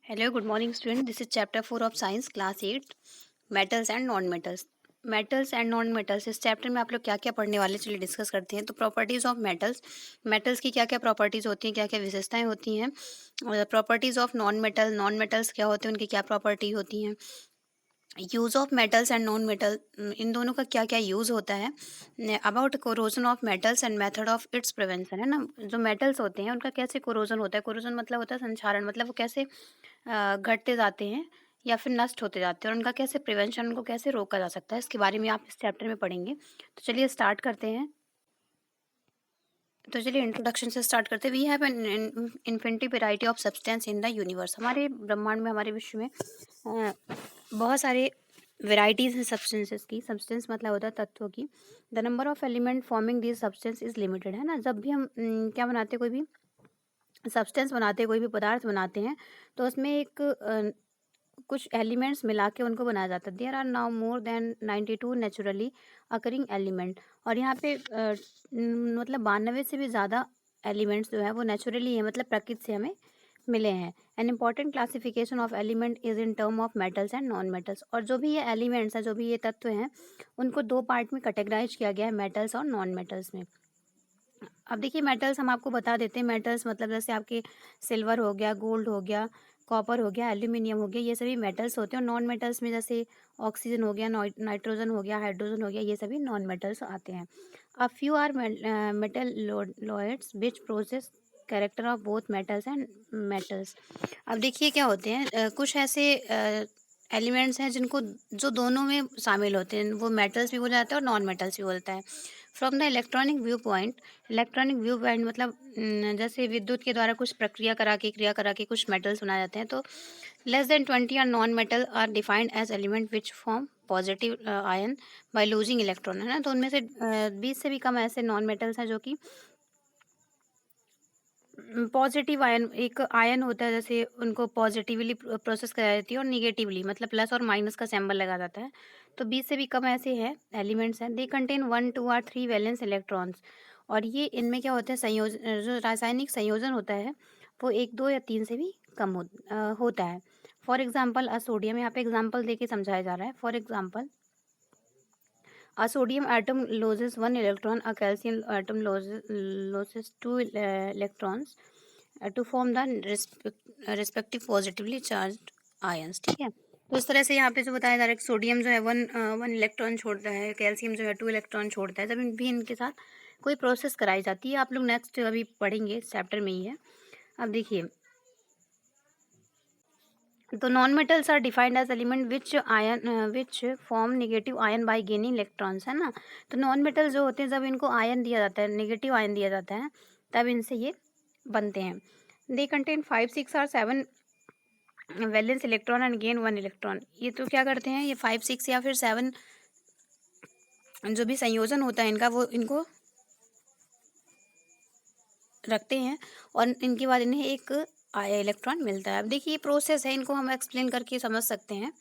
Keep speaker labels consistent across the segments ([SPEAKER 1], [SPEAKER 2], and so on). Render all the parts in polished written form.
[SPEAKER 1] Hello, good morning, student. This is chapter 4 of science, class 8, metals and non-metals. Metals and non metals इस chapter में आप लोग क्या क्या पढ़ने वाले, चलिए डिस्कस करते हैं। तो प्रॉपर्टीज ऑफ मेटल्स, मेटल्स की क्या क्या प्रॉपर्टीज होती हैं, क्या क्या विशेषताएं होती हैं। प्रॉपर्टीज ऑफ नॉन मेटल्स क्या होते हैं, उनकी क्या प्रॉपर्टी होती हैं। Use of metals and non metal, इन दोनों का क्या क्या यूज़ होता है। About corrosion of metals and method of its prevention, है ना। जो मेटल्स होते हैं उनका कैसे कोरोजन होता है। कोरोजन मतलब होता है संक्षारण, मतलब वो कैसे घटते जाते हैं या फिर नष्ट होते जाते हैं, और उनका कैसे प्रिवेंशन, उनको कैसे रोका जा सकता है, इसके बारे में आप इस चैप्टर में पढ़ेंगे। तो चलिए स्टार्ट करते हैं। तो चलिए इंट्रोडक्शन से स्टार्ट करते हैं। We have an infinity variety of substance in the universe. हमारे ब्रह्मांड में, हमारे विश्व में बहुत सारे वेराइटीज़ हैं सब्सटेंसेस की। सब्सटेंस मतलब होता है तत्वों की। The number of element forming this substance is limited, है ना। जब भी हम क्या बनाते हैं, कोई भी सब्सटेंस बनाते हैं, कोई भी पदार्थ बनाते हैं, तो उसमें एक कुछ एलिमेंट्स मिला के उनको बनाया जाता है। There are now more than 92 naturally occurring element. और यहाँ पे मतलब 92 से भी ज़्यादा एलिमेंट्स जो है वो नेचुरली है, मतलब प्रकृति से हमें मिले हैं। An important classification of element is in term of metals and non metals. और जो भी ये एलिमेंट्स हैं, जो भी ये तत्व हैं, उनको दो पार्ट में कैटेगराइज किया गया है, मेटल्स और नॉन मेटल्स में। अब देखिए मेटल्स हम आपको बता देते हैं। मेटल्स मतलब जैसे आपके सिल्वर हो गया, गोल्ड हो गया, कॉपर हो गया, एल्यूमिनियम हो गया, ये सभी मेटल्स होते हैं। और नॉन मेटल्स में जैसे ऑक्सीजन हो गया, नाइट्रोजन हो गया, हाइड्रोजन हो गया, ये सभी नॉन मेटल्स आते हैं। A few are metalloids which process character of both metals and metals. अब देखिए क्या होते हैं, कुछ ऐसे एलिमेंट्स हैं जिनको, जो दोनों में शामिल होते हैं, वो मेटल्स भी बोला जाता है और नॉन मेटल्स भी बोलता है। From the electronic view point मतलब जैसे विद्युत के द्वारा कुछ प्रक्रिया करा के, क्रिया करा के कुछ मेटल्स बनाए जाते हैं। तो less than 20 are non metal are defined as element which form positive ion by losing electron, है ना। तो उनमें से 20 से भी कम ऐसे नॉन मेटल्स हैं जो कि पॉजिटिव आयन, एक आयन होता है, जैसे उनको पॉजिटिवली प्रोसेस कराई जाती है और निगेटिवली मतलब प्लस और माइनस का सिंबल लगा जाता है। तो 20 से भी कम ऐसे हैं एलिमेंट्स हैं। दे कंटेन 1, 2 और 3 वैलेंस इलेक्ट्रॉन्स। और ये इनमें क्या होता है, संयोजन, जो रासायनिक संयोजन होता है वो 1, 2 या 3 से भी कम होता है। फॉर एग्जाम्पल सोडियम, यहाँ पे एग्जाम्पल दे के समझाया जा रहा है। For example a sodium atom loses one electron, a calcium atom loses two electrons to form the respective positively charged ions, ठीक है। तो इस तरह से यहाँ पे जो बताया जा रहा है कि सोडियम जो है वन इलेक्ट्रॉन छोड़ता है, कैल्शियम जो है 2 इलेक्ट्रॉन छोड़ता है। जब भी इनके साथ कोई प्रोसेस कराई जाती है, आप लोग नेक्स्ट अभी पढ़ेंगे, चैप्टर में ही है। अब देखिए, तो non metals are defined as element which form negative ion by gaining electrons, है ना। तो नॉन मेटल जो होते हैं, जब इनको आयन दिया जाता है, नेगेटिव आयन दिया जाता है, तब इनसे ये बनते हैं। दे कंटेन 5, 6 और 7 valence electron and gain 1 electron. ये तो क्या करते हैं, ये 5, 6 या फिर 7 जो भी संयोजन होता है इनका, वो इनको रखते हैं और इनके बाद इन्हें एक आया इलेक्ट्रॉन मिलता है। अब देखिए ये प्रोसेस है, इनको हम एक्सप्लेन करके समझ सकते हैं।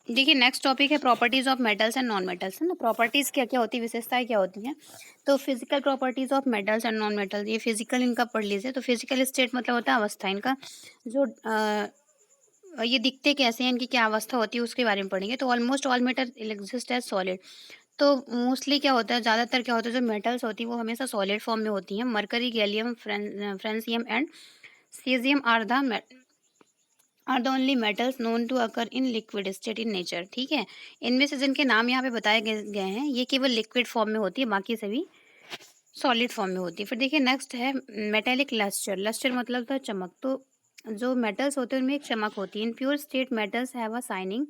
[SPEAKER 1] देखिए नेक्स्ट टॉपिक है properties of metals and non metals, है ना। प्रॉपर्टीज क्या क्या होती है, विशेषताएं क्या होती हैं। तो physical properties of metals and non metals, ये फिजिकल इनका पढ़ लीजिए। तो फिजिकल स्टेट मतलब होता है अवस्था इनका, जो ये दिखते कैसे हैं, इनकी क्या अवस्था होती है, उसके बारे में पढ़ेंगे। तो almost all metal exist as solid. तो मोस्टली क्या होता है, ज़्यादातर क्या होता है, जो मेटल्स होती है वो हमेशा सॉलिड फॉर्म में होती हैं। Mercury, gallium, francium and caesium are the only metals known to occur in liquid state in nature, ठीक है। इनमें से जिनके नाम यहाँ पे बताए गए हैं, ये केवल लिक्विड फॉर्म में होती है, बाकी सभी सॉलिड फॉर्म में होती है। फिर देखिए नेक्स्ट है मेटेलिक लस्टर। लस्टर मतलब था चमक। तो जो मेटल्स होते हैं उनमें एक चमक होती है। In pure state metals have a shining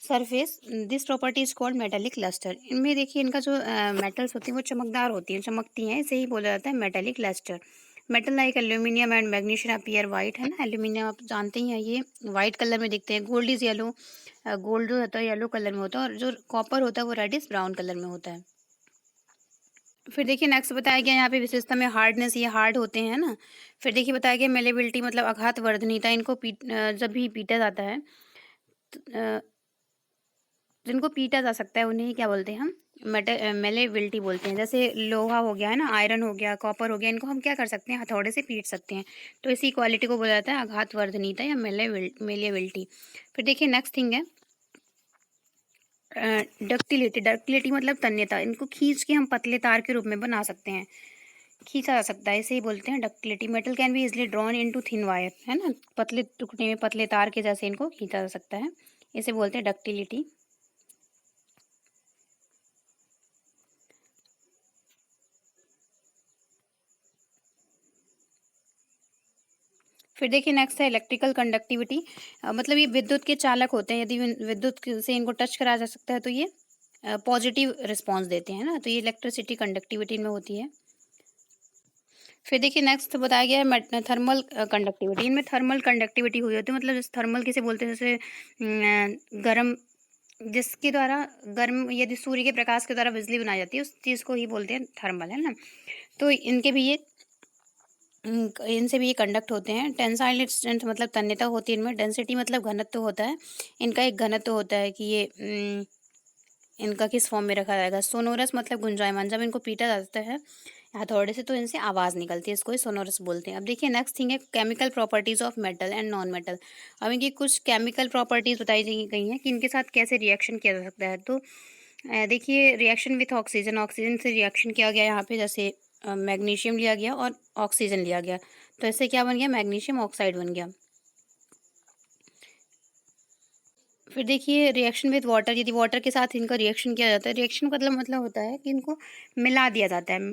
[SPEAKER 1] surface, this property is called metallic lustre. इनमें देखिए इनका जो मेटल्स होती हैं वो चमकदार होती हैं, चमकती हैं, इसे ही बोला जाता है metallic lustre. Metal like aluminium and magnesium appear white, है ना। एल्यूमिनियम आप जानते ही हैं, ये वाइट कलर में दिखते हैं। गोल्ड इज येलो, गोल्ड जो होता है येलो कलर में होता है, और जो कॉपर होता है वो रेडिश ब्राउन कलर में होता है। फिर देखिए नेक्स्ट बताया गया यहाँ पे विशेषता में हार्डनेस, ये हार्ड होते हैं ना। फिर देखिए बताया गया मेलेबिलिटी मतलब आघात वर्धनीयता, इनको जब भी पीटा जाता है, जिनको पीटा जा सकता है उन्हें क्या बोलते हैं हम, मेलेबिलिटी बोलते हैं। जैसे लोहा हो गया है ना, आयरन हो गया, कॉपर हो गया, इनको हम क्या कर सकते हैं, हथौड़े से पीट सकते हैं। तो इसी क्वालिटी को बोला जाता है आघातवर्धनीयता या मेलेबिलिटी। फिर देखिए नेक्स्ट थिंग है डक्टिलिटी। डक्टिलिटी मतलब तन्यता। इनको खींच के हम पतले तार के रूप में बना सकते हैं, खींचा जा सकता है, इसे ही बोलते हैं ductility. Metal can be easily drawn into thin wire, है ना, पतले टुकड़े में पतले तार के जैसे इनको खींचा जा सकता है, इसे बोलते हैं डक्टिलिटी। फिर देखिए नेक्स्ट है इलेक्ट्रिकल कंडक्टिविटी। मतलब ये विद्युत के चालक होते हैं। यदि से इनको टच कराया जा सकता है तो ये पॉजिटिव रिस्पॉन्स देते हैं ना, तो ये इलेक्ट्रिसिटी कंडक्टिविटी में होती है। फिर देखिए नेक्स्ट बताया गया है थर्मल कंडक्टिविटी। इनमें थर्मल कंडक्टिविटी हुई होती है। मतलब जैसे थर्मल किसे बोलते हैं, जैसे गर्म, जिसके द्वारा गर्म, यदि सूर्य के प्रकाश के द्वारा बिजली बनाई जाती है उस चीज़ को ही बोलते हैं थर्मल, है ना। तो इनके भी ये इनसे भी ये कंडक्ट होते हैं। टेंसाइल स्ट्रेंथ मतलब तन्यता होती है इनमें। डेंसिटी मतलब घनत्व होता है, इनका एक घनत्व होता है कि ये इनका किस फॉर्म में रखा जाएगा। सोनोरस मतलब गुंजायमान। जब इनको पीटा जाता है हथौड़े से तो इनसे आवाज़ निकलती है, इसको ही सोनोरस बोलते हैं। अब देखिए नेक्स्ट थिंग है chemical properties of metal and non metal. अब इनकी कुछ केमिकल प्रॉपर्टीज बताई गई हैं कि इनके साथ कैसे रिएक्शन किया जा सकता है। तो देखिए रिएक्शन विथ ऑक्सीजन, ऑक्सीजन से रिएक्शन किया गया यहाँ पे, जैसे मैग्नीशियम लिया गया और ऑक्सीजन लिया गया, तो इससे क्या बन गया, मैग्नीशियम ऑक्साइड बन गया। फिर देखिए रिएक्शन विद वाटर। यदि वाटर के साथ इनका रिएक्शन किया जाता है, रिएक्शन का मतलब होता है कि इनको मिला दिया जाता है।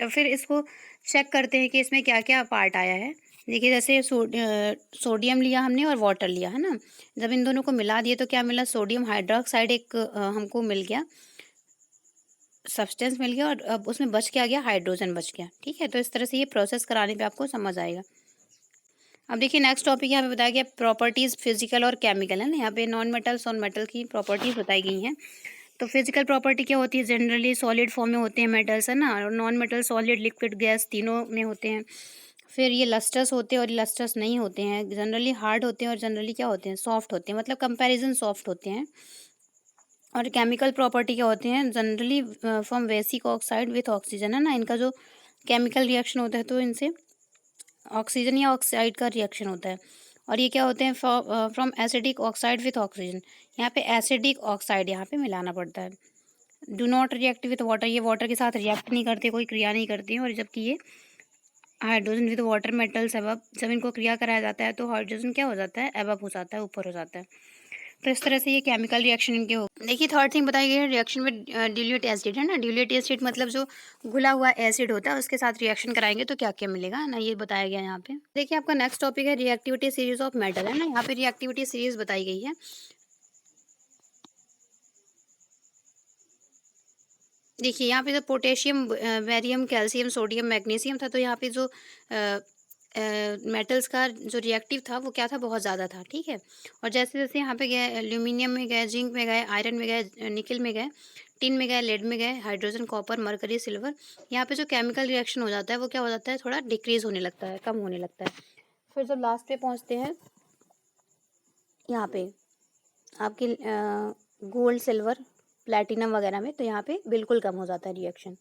[SPEAKER 1] फिर इसको चेक करते हैं कि इसमें क्या क्या पार्ट आया है। देखिए जैसे सोडियम लिया हमने और वाटर लिया, है ना। जब इन दोनों को मिला दिए तो क्या मिला, सोडियम हाइड्रोक्साइड एक हमको मिल गया, सब्सटेंस मिल गया, और अब उसमें बच क्या गया, हाइड्रोजन बच गया। ठीक है, तो इस तरह से ये प्रोसेस कराने पे आपको समझ आएगा। अब देखिए नेक्स्ट टॉपिक यहाँ पे बताया गया प्रॉपर्टीज फिजिकल और केमिकल, है ना। यहाँ पे नॉन मेटल्स और मेटल की प्रॉपर्टीज बताई गई हैं। तो फिजिकल प्रॉपर्टी क्या होती है, जनरली सॉलिड फॉर्म में होते हैं मेटल्स, है ना, और non metal solid liquid gas तीनों में होते हैं। फिर ये लस्टर्स होते हैं और ये लस्टर्स नहीं होते हैं। जनरली हार्ड होते हैं और जनरली क्या होते हैं, सॉफ्ट होते हैं, मतलब कंपैरिजन सॉफ्ट होते हैं। और केमिकल प्रॉपर्टी क्या होते हैं, generally from basic oxide with oxygen, है ना। इनका जो केमिकल रिएक्शन होता है तो इनसे ऑक्सीजन या ऑक्साइड का रिएक्शन होता है। और ये क्या होते हैं, from acidic oxide with oxygen. यहाँ पे एसिडिक ऑक्साइड यहाँ पे मिलाना पड़ता है। Do not react with water, ये वाटर के साथ रिएक्ट नहीं करते, कोई क्रिया नहीं करती हैं। और जबकि ये hydrogen with water metals above, जब इनको क्रिया कराया जाता है तो हाइड्रोजन क्या हो जाता है, एबव हो जाता है, ऊपर हो जाता है। तो इस तरह से ये केमिकल रिएक्शन इनके हो। देखिए थर्ड थिंग बताई गई है रिएक्शन विद डिल्यूट एसिड, है ना। डिल्यूट एसिड मतलब जो घुला हुआ एसिड होता है उसके साथ रिएक्शन कराएंगे तो क्या क्या मिलेगा ना, ये बताया गया यहाँ पे। देखिए आपका नेक्स्ट टॉपिक है रिएक्टिविटी सीरीज ऑफ मेटल, है ना। यहाँ पे रिएक्टिविटी सीरीज बताई गई है। देखिए यहाँ पे जो potassium, barium, calcium, sodium, magnesium था, तो यहाँ पे जो मेटल्स का जो रिएक्टिव था वो क्या था, बहुत ज़्यादा था। ठीक है, और जैसे जैसे यहाँ पे गए एल्यूमिनियम में गए, जिंक में गए, आयरन में गए, निकल में गए, टिन में गए, लेड में गए, हाइड्रोजन, कॉपर, मरकरी, सिल्वर, यहाँ पे जो केमिकल रिएक्शन हो जाता है वो क्या हो जाता है, थोड़ा डिक्रीज होने लगता है, कम होने लगता है। फिर जब लास्ट पे पहुँचते हैं यहाँ पे आपकी गोल्ड, सिल्वर, प्लैटिनम वगैरह में, तो यहाँ पे बिल्कुल कम हो जाता है रिएक्शन।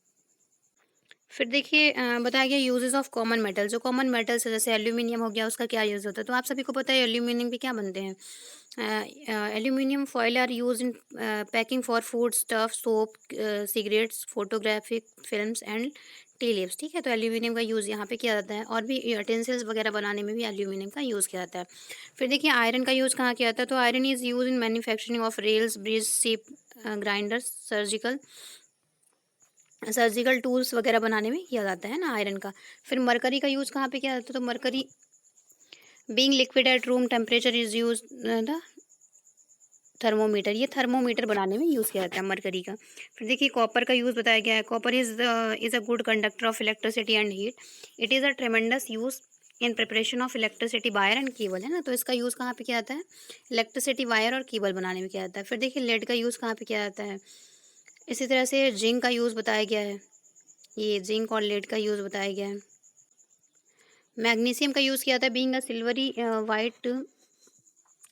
[SPEAKER 1] फिर देखिए बताया गया यूजेस ऑफ कॉमन मेटल। जो कॉमन मेटल्स है जैसे एल्यूमिनियम हो गया, उसका क्या यूज़ होता है, तो आप सभी को पता है एल्यूमिनियम के क्या बनते हैं। Aluminium foil are use in packing for food stuff, soap, cigarettes, photographic films and tea leaves. ठीक है, तो एल्यूमिनियम का यूज़ यहाँ पे किया जाता है, और भी यूटेंसिल्स वगैरह बनाने में भी एल्यूमिनियम का यूज़ किया जाता है। फिर देखिए आयरन का यूज़ कहाँ किया जाता है, तो iron is use in manufacturing of rails, bridge, ship, grinders, surgical tools वगैरह बनाने में किया जाता है ना आयरन का। फिर मरकरी का यूज़ कहाँ पे किया जाता है, तो mercury being liquid at room temperature is use the thermometer, ये थर्मोमीटर बनाने में यूज़ किया जाता है मरकरी का। फिर देखिए कॉपर का यूज़ बताया गया है। Copper is a good conductor of electricity and heat. It is a ट्रेमेंडस use in preparation of electricity wire and cable, है ना। तो इसका यूज़ कहाँ पे किया जाता है, इलेक्ट्रिसिटी वायर और केबल बनाने में किया जाता है। फिर देखिए लेड का यूज़ कहाँ पे किया जाता है। इसी तरह से जिंक का यूज़ बताया गया है, ये जिंक और लेड का यूज़ बताया गया है। मैग्नीशियम का यूज़ किया जाता है being a silvery white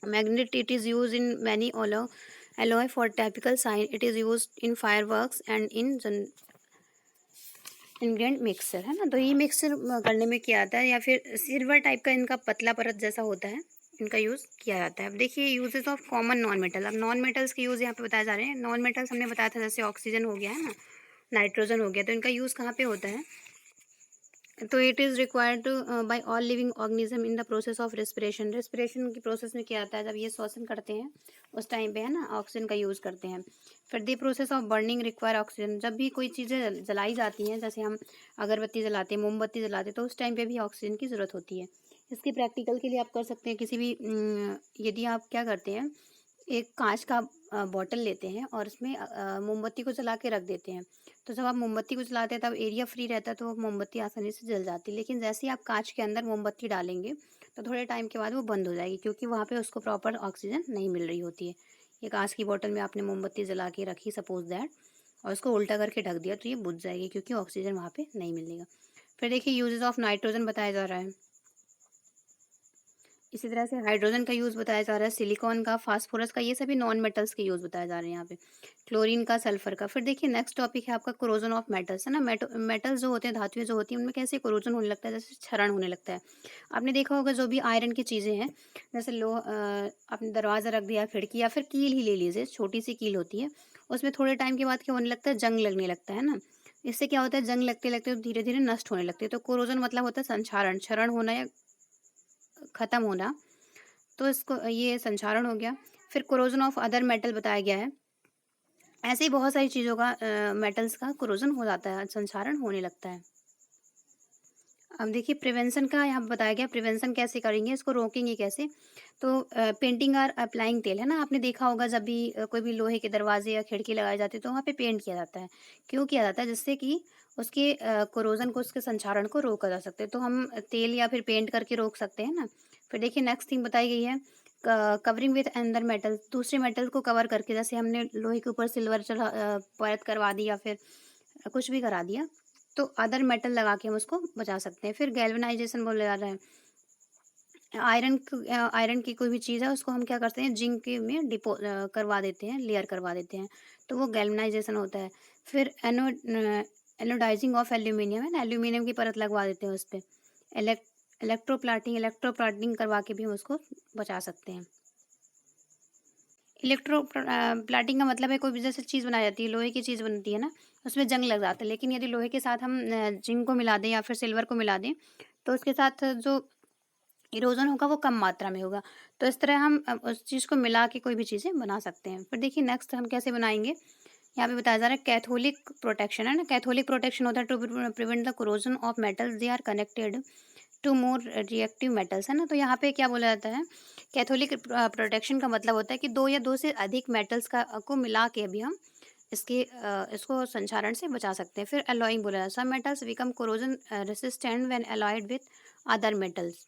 [SPEAKER 1] magnet, it is use in many alloy alloy for typical sign, it is use in fireworks and in ingredient mixer, है ना। तो ये मिक्सर करने में किया जाता है, या फिर सिल्वर टाइप का इनका पतला परत जैसा होता है, इनका यूज़ किया जाता है। अब देखिए uses of common noun metal. अब नॉन मेटल्स के यूज़ यहाँ पे बताए जा रहे हैं। नॉन मेटल्स हमने बताया था, जैसे ऑक्सीजन हो गया, है ना, नाइट्रोजन हो गया, तो इनका यूज़ कहाँ पे होता है। तो it is required by all living organism in the process of respiration. Respiration की प्रोसेस में क्या आता है, जब ये श्वसन करते हैं उस टाइम पे, है ना, ऑक्सीजन का यूज़ करते हैं। फिर the process of burning require oxygen. जब भी कोई चीज़ें जलाई जाती हैं, जैसे हम अगरबत्ती जलाते हैं, मोमबत्ती जलाते हैं, तो उस टाइम पे भी ऑक्सीजन की ज़रूरत होती है। इसके प्रैक्टिकल के लिए आप कर सकते हैं, किसी भी यदि आप क्या करते हैं, एक कांच का बॉटल लेते हैं और उसमें मोमबत्ती को जला के रख देते हैं। तो जब आप मोमबत्ती को जलाते हैं तब एरिया फ्री रहता है, तो वो मोमबत्ती आसानी से जल जाती है। लेकिन जैसे ही आप कांच के अंदर मोमबत्ती डालेंगे तो थोड़े टाइम के बाद वो बंद हो जाएगी, क्योंकि वहाँ पे उसको प्रॉपर ऑक्सीजन नहीं मिल रही होती है। ये कांच की बॉटल में आपने मोमबत्ती जला के रखी, सपोज दैट, और उसको उल्टा करके ढक दिया, तो ये बुझ जाएगी, क्योंकि ऑक्सीजन वहाँ पे नहीं मिलेगा। फिर देखिए यूजेस ऑफ नाइट्रोजन बताया जा रहा है। इसी तरह से हाइड्रोजन का यूज़ बताया जा रहा है, सिलिकॉन का, फास्फोरस का, ये सभी नॉन मेटल्स के यूज़ बताए जा रहे हैं यहाँ पे। क्लोरीन का, सल्फर का। फिर देखिए नेक्स्ट टॉपिक है आपका कोरोजन ऑफ मेटल्स, है ना। मेटल्स जो होते हैं, धातुएं जो होती हैं, उनमें कैसे कोरोजन होने लगता है, जैसे क्षरण होने लगता है। आपने देखा होगा जो भी आयरन की चीज़ें हैं, जैसे आपने दरवाज़ा रख दिया, खिड़की, या फिर कील ही ले लीजिए, छोटी सी कील होती है, उसमें थोड़े टाइम के बाद क्या होने लगता है, जंग लगने लगता है ना। इससे क्या होता है, जंग लगते लगते धीरे धीरे नष्ट होने लगती है। तो कोरोजन मतलब होता है संक्षारण, क्षरण होना या खत्म होना। तो इसको ये संक्षारण हो गया। फिर कोरोजन ऑफ अदर मेटल बताया गया है। ऐसे ही बहुत सारी चीज़ों का मेटल्स का कोरोजन हो जाता है, संक्षारण होने लगता है। अब देखिए प्रिवेंशन का यहाँ पे बताया गया, प्रिवेंशन कैसे करेंगे, इसको रोकेंगे कैसे। तो पेंटिंग और अप्लाइंग तेल, है ना, आपने देखा होगा जब भी कोई भी लोहे के दरवाजे या खिड़की लगाए जाते हैं तो वहाँ पे पेंट किया जाता है। क्यों किया जाता है, जिससे कि उसके कोरोजन को, उसके संक्षारण को रोका जा सकता है। तो हम तेल या फिर पेंट करके रोक सकते हैं ना। फिर देखिए नेक्स्ट थिंग बताई गई है, कवरिंग विथ अनदर मेटल, दूसरे मेटल को कवर करके, जैसे हमने लोहे के ऊपर सिल्वर परत करवा दी, या फिर कुछ भी करा दिया, तो अदर मेटल लगा के हम उसको बचा सकते हैं। फिर गैल्वेनाइजेशन बोला जा रहा है। आयरन की कोई भी चीज़ है, उसको हम क्या करते हैं, जिंक के में करवा देते हैं, लेयर करवा देते हैं, तो वो गैल्वेनाइजेशन होता है। फिर एनोडाइजिंग ऑफ एल्यूमिनियम, है ना, एल्यूमिनियम की परत लगवा देते हैं उस पर। इलेक्ट्रोप्लाटिंग करवा के भी हम उसको बचा सकते हैं। प्लाटिंग का मतलब है, कोई भी जैसे चीज़ बनाई जाती है, लोहे की चीज़ बनती है ना, उसमें जंग लग जाता है। लेकिन यदि लोहे के साथ हम जिंक को मिला दें या फिर सिल्वर को मिला दें, तो उसके साथ जो इरोजन होगा वो कम मात्रा में होगा। तो इस तरह हम उस चीज़ को मिला के कोई भी चीज़ें बना सकते हैं। फिर देखिए नेक्स्ट हम कैसे बनाएंगे, यहाँ पे बताया जा रहा है कैथोलिक प्रोटेक्शन, है ना। कैथोलिक प्रोटेक्शन होता है to prevent the corrosion of metals, they are connected to more reactive metals, है ना। तो यहाँ पे क्या बोला जाता है, कैथोलिक प्रोटेक्शन का मतलब होता है कि दो या दो से अधिक मेटल्स को मिला के अभी हम इसको संक्षारण से बचा सकते हैं। फिर एलॉइंग बोला जाता है, some metals become corrosion resistant when alloyed with other metals.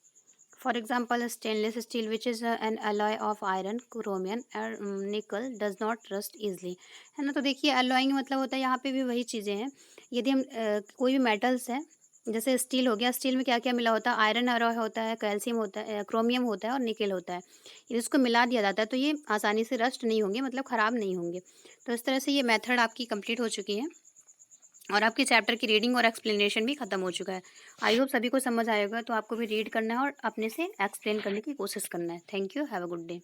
[SPEAKER 1] For example, stainless steel, which is an alloy of iron, chromium और nickel, does not rust easily, है ना। तो देखिए alloying मतलब होता है, यहाँ पे भी वही चीज़ें हैं। यदि हम कोई भी मेटल्स है, जैसे स्टील हो गया, स्टील में क्या क्या मिला होता है, आयरन अलॉय होता है, कैल्शियम होता है, क्रोमियम होता है और निकेल होता है। यदि इसको मिला दिया जाता है तो ये आसानी से रस्ट नहीं होंगे, मतलब ख़राब नहीं होंगे। तो इस तरह से ये मेथड आपकी कंप्लीट हो चुकी है, और आपके चैप्टर की रीडिंग और एक्सप्लेनेशन भी खत्म हो चुका है। आई होप सभी को समझ आएगा, तो आपको भी रीड करना है और अपने से एक्सप्लेन करने की कोशिश करना है। Thank you, have a good day.